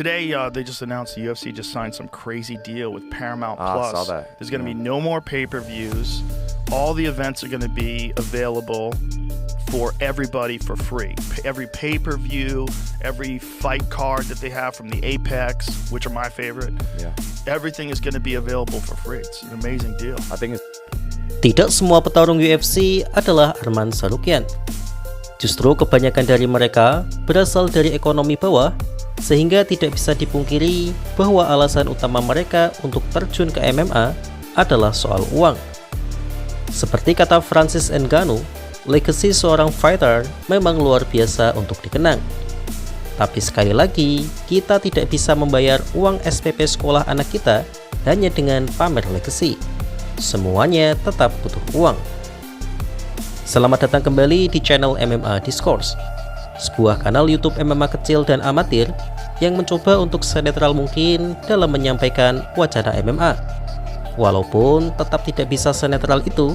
today they just announced the UFC just signed some crazy deal with Paramount Plus. I saw that. There's going to be no more pay-per-views. All the events are going to be available for everybody for free. Every pay-per-view, every fight card that they have from the Apex, which are my favorite. Yeah. Everything is going to be available for free. It's an amazing deal. I think it's Tidak semua petarung UFC adalah Arman Tsarukyan. Justru kebanyakan dari mereka berasal dari ekonomi bawah, sehingga tidak bisa dipungkiri bahwa alasan utama mereka untuk terjun ke MMA adalah soal uang. Seperti kata Francis Ngannou, legacy seorang fighter memang luar biasa untuk dikenang. Tapi sekali lagi, kita tidak bisa membayar uang SPP sekolah anak kita hanya dengan pamer legacy. Semuanya tetap butuh uang. Selamat datang kembali di channel MMA Discourse, sebuah kanal YouTube MMA kecil dan amatir yang mencoba untuk senetral mungkin dalam menyampaikan wacana MMA. Walaupun tetap tidak bisa senetral itu,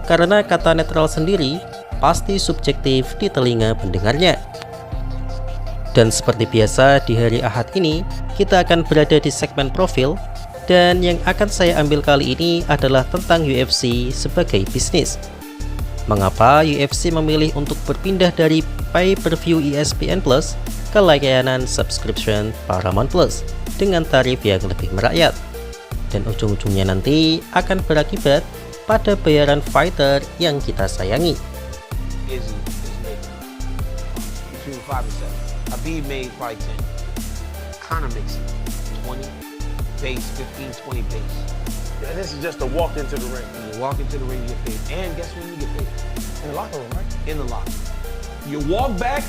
karena kata netral sendiri pasti subjektif di telinga pendengarnya. Dan seperti biasa di hari Ahad ini, kita akan berada di segmen profil, dan yang akan saya ambil kali ini adalah tentang UFC sebagai bisnis. Mengapa UFC memilih untuk berpindah dari pay-per-view ESPN Plus ke layanan subscription Paramount Plus dengan tarif yang lebih merakyat, dan ujung-ujungnya nanti akan berakibat pada bayaran fighter yang kita sayangi. Izzy is making between 5 and 7. Habib made probably 10. Conor makes 20 base, 15, 20 base. And this is just a walk into the ring. When you walk into the ring, you get paid. And guess when you get paid? In the locker room, right? In the locker. You walk back,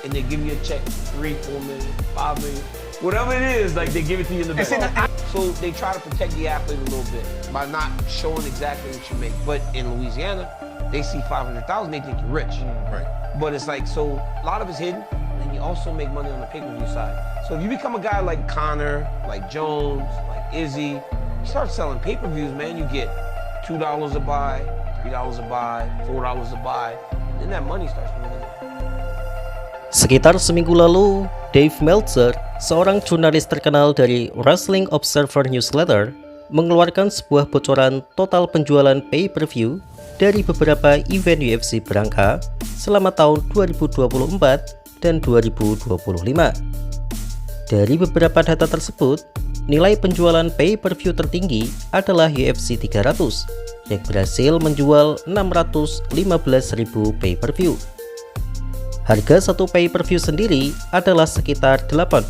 and they give you a check, 3, 4 million, 5 million, whatever it is. Like they give it to you in the back. So they try to protect the athlete a little bit by not showing exactly what you make. But in Louisiana, they see 500,000, they think you're rich. Right. But it's like, so a lot of it's hidden, and you also make money on the pay-per-view side. So if you become a guy like Conor, like Jones, like Izzy, you start selling pay-per-views, man, you get $2 a buy, $3 a buy, $4 a buy, and that money starts coming in. Sekitar seminggu lalu, Dave Meltzer, seorang jurnalis terkenal dari Wrestling Observer Newsletter, mengeluarkan sebuah bocoran total penjualan pay-per-view dari beberapa event UFC berangka selama tahun 2024 dan 2025. Dari beberapa data tersebut, nilai penjualan pay-per-view tertinggi adalah UFC 300 yang berhasil menjual 615.000 pay-per-view. Harga satu pay-per-view sendiri adalah sekitar $80,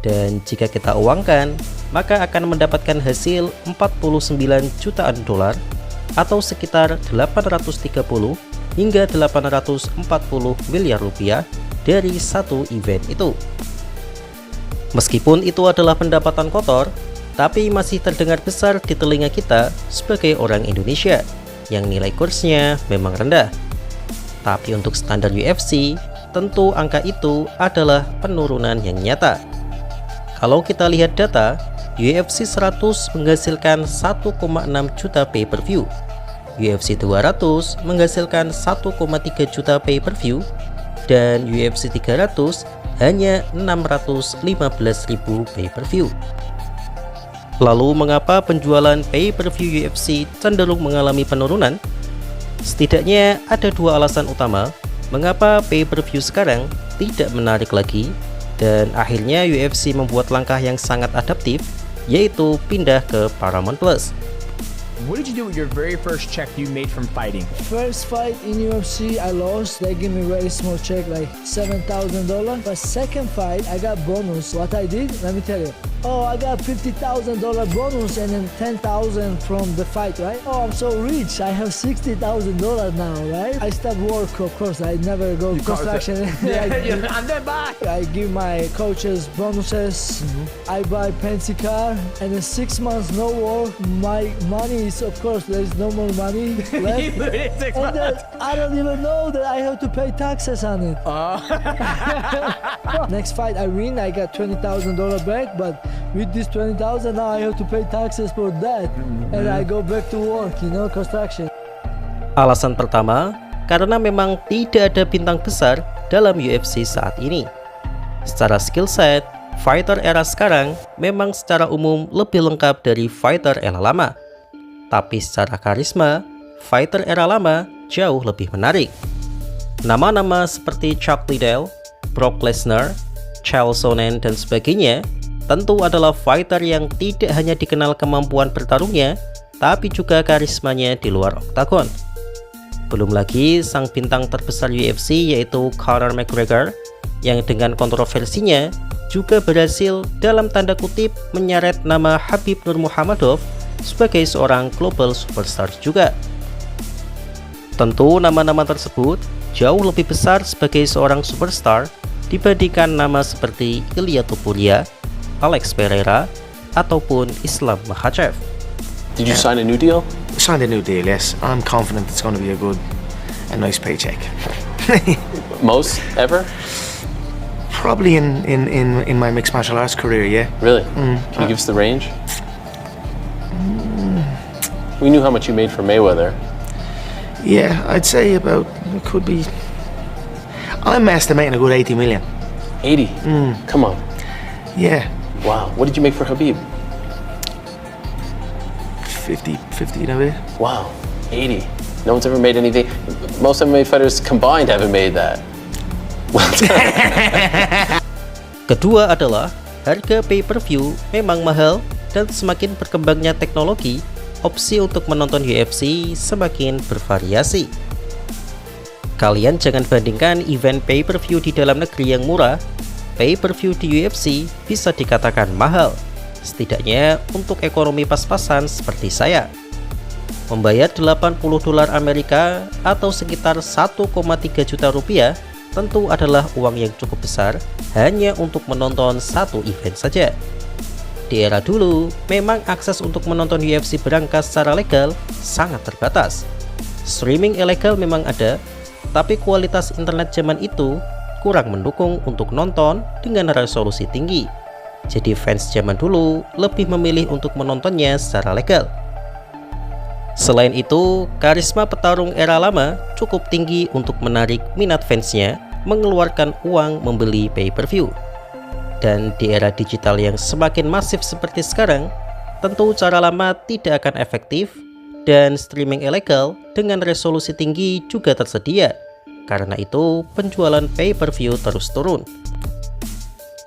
dan jika kita uangkan, maka akan mendapatkan hasil $49 jutaan atau sekitar 830 hingga 840 miliar rupiah dari satu event itu. Meskipun itu adalah pendapatan kotor, tapi masih terdengar besar di telinga kita sebagai orang Indonesia yang nilai kursnya memang rendah. Tapi untuk standar UFC, tentu angka itu adalah penurunan yang nyata. Kalau kita lihat data, UFC 100 menghasilkan 1,6 juta pay-per-view, UFC 200 menghasilkan 1,3 juta pay-per-view, dan UFC 300 hanya 615.000 pay-per-view. Lalu mengapa penjualan pay-per-view UFC cenderung mengalami penurunan? Setidaknya ada dua alasan utama mengapa pay-per-view sekarang tidak menarik lagi, dan akhirnya UFC membuat langkah yang sangat adaptif, yaitu pindah ke Paramount Plus. What did you do with your very first check you made from fighting? First fight in UFC, I lost. They give me very small check, like $7,000. But second fight, I got bonus. What I did, let me tell you. Oh, I got $50,000 bonus and then $10,000 from the fight, right? Oh, I'm so rich. I have $60,000 now, right? I stopped work, of course. I never go construction. I give my coaches bonuses. I buy fancy car, and in 6 months no work. My money is, of course, there's no more money left. And then I don't even know that I have to pay taxes on it. Next fight I win, I got $20,000 back, but with this 20,000 now I have to pay taxes for that, and I go back to work, construction. Alasan pertama, karena memang tidak ada bintang besar dalam UFC saat ini. Secara skill set, fighter era sekarang memang secara umum lebih lengkap dari fighter era lama. Tapi secara karisma, fighter era lama jauh lebih menarik. Nama-nama seperti Chuck Liddell, Brock Lesnar, Chael Sonnen, dan sebagainya tentu adalah fighter yang tidak hanya dikenal kemampuan bertarungnya, tapi juga karismanya di luar oktagon. Belum lagi sang bintang terbesar UFC yaitu Conor McGregor yang dengan kontroversinya juga berhasil dalam tanda kutip menyeret nama Khabib Nurmagomedov sebagai seorang global superstar juga. Tentu nama-nama tersebut jauh lebih besar sebagai seorang superstar dibandingkan nama seperti Ilia Topuria, Alex Pereira, ataupun Islam Makhachev. Did you sign a new deal? Signed a new deal, yes. I'm confident it's going to be a good and nice paycheck. Most ever? Probably in my mixed martial arts career, yeah. Really? Can you give us the range? We knew how much you made for Mayweather. Yeah, I'd say about, it could be, I'm estimating a good 80 million. 80? Come on. Yeah, Wow. What did you make for Khabib? 50 in a bit. Wow. 80. No one's ever made anything. Most MMA fighters combined haven't made that. Kedua adalah harga pay-per-view memang mahal dan semakin berkembangnya teknologi, opsi untuk menonton UFC semakin bervariasi. Kalian jangan bandingkan event pay-per-view di dalam negeri yang murah. Pay-per-view di UFC bisa dikatakan mahal, setidaknya untuk ekonomi pas-pasan seperti saya. Membayar $80 Amerika atau sekitar 1,3 juta rupiah tentu adalah uang yang cukup besar hanya untuk menonton satu event saja. Di era dulu, memang akses untuk menonton UFC berangkas secara legal sangat terbatas. Streaming ilegal memang ada, tapi kualitas internet zaman itu kurang mendukung untuk nonton dengan resolusi tinggi. Jadi fans zaman dulu lebih memilih untuk menontonnya secara legal. Selain itu, karisma petarung era lama cukup tinggi untuk menarik minat fansnya mengeluarkan uang membeli pay-per-view. Dan di era digital yang semakin masif seperti sekarang, tentu cara lama tidak akan efektif dan streaming ilegal dengan resolusi tinggi juga tersedia. Karena itu, penjualan pay-per-view terus turun.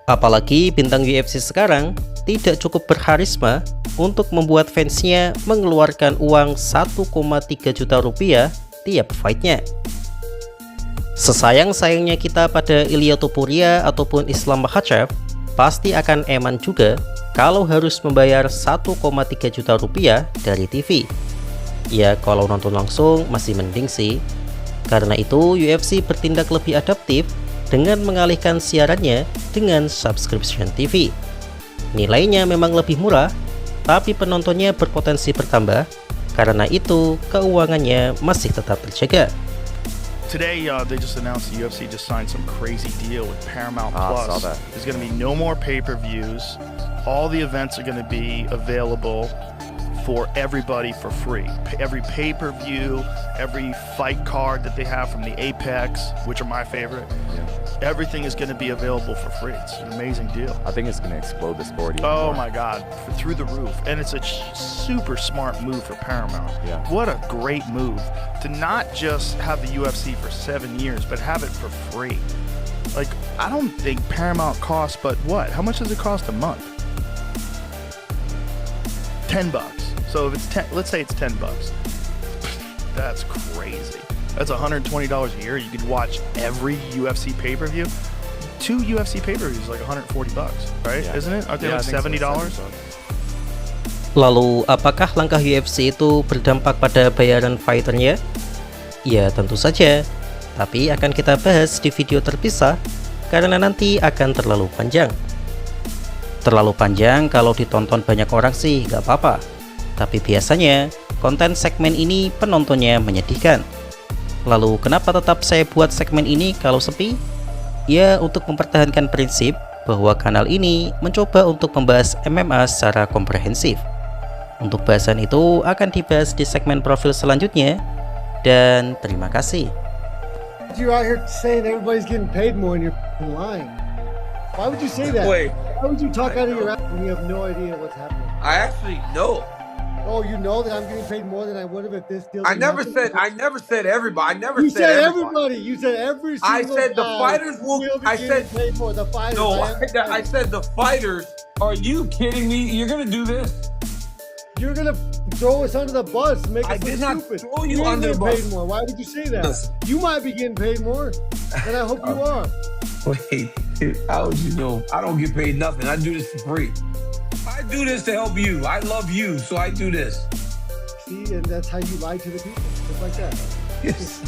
Apalagi bintang UFC sekarang tidak cukup berkarisma untuk membuat fansnya mengeluarkan uang 1,3 juta rupiah tiap fightnya. Sesayang-sayangnya kita pada Ilia Topuria ataupun Islam Makhachev, pasti akan eman juga kalau harus membayar 1,3 juta rupiah dari TV. Ya kalau nonton langsung masih mending sih. Karena itu UFC bertindak lebih adaptif dengan mengalihkan siarannya dengan subscription TV. Nilainya memang lebih murah, tapi penontonnya berpotensi bertambah. Karena itu keuangannya masih tetap terjaga. Today, they just announced the UFC just signed some crazy deal with Paramount Plus. I saw that. There's going to be no more pay-per-views. All the events are going to be available for everybody for free. Every pay-per-view, every fight card that they have from the Apex, which are my favorite, everything is going to be available for free. It's an amazing deal. I think it's going to explode the sport even Oh more. my God, through the roof. And it's a super smart move for Paramount. Yeah. What a great move to not just have the UFC for 7 years, but have it for free. Like, I don't think Paramount costs, but what? How much does it cost a month? $10. So if it's 10, let's say it's $10. That's crazy. That's $120 a year. You could watch every UFC pay-per-view. 2 UFC pay-per-views is like $140, right? Yeah. Isn't it? Aren't they Yeah, like I think so, $70? Lalu, apakah langkah UFC itu berdampak pada bayaran fighternya? Ya, tentu saja. Tapi akan kita bahas di video terpisah karena nanti akan terlalu panjang. Terlalu panjang kalau ditonton banyak orang sih gak apa-apa. Tapi biasanya, konten segmen ini penontonnya menyedihkan. Lalu kenapa tetap saya buat segmen ini kalau sepi? Ya, untuk mempertahankan prinsip bahwa kanal ini mencoba untuk membahas MMA secara komprehensif. Untuk bahasan itu akan dibahas di segmen profil selanjutnya. Dan terima kasih. You're out here saying everybody's getting paid more and you're lying. Why would you say that? Wait, Why would you talk out of your ass when you have no idea what's happening? I actually know. Oh, you know that I'm getting paid more than I would have if this deal. I never said everybody. I never You said said everybody. everybody. You said every single I said the guy fighters will. be I getting said paid more. The fighters. no. I I said the fighters. Are you kidding me? You're gonna do this? You're gonna throw us under the bus, make us I look did not stupid. throw you You're under the getting bus. paid more. Why would you say that? Listen. You might be getting paid more, and I hope you are. Wait, how would you know? I don't get paid nothing. I do this for free. I do this to help you. I love you, so I do this. See, and that's how you lie to the people, just like that. Yes.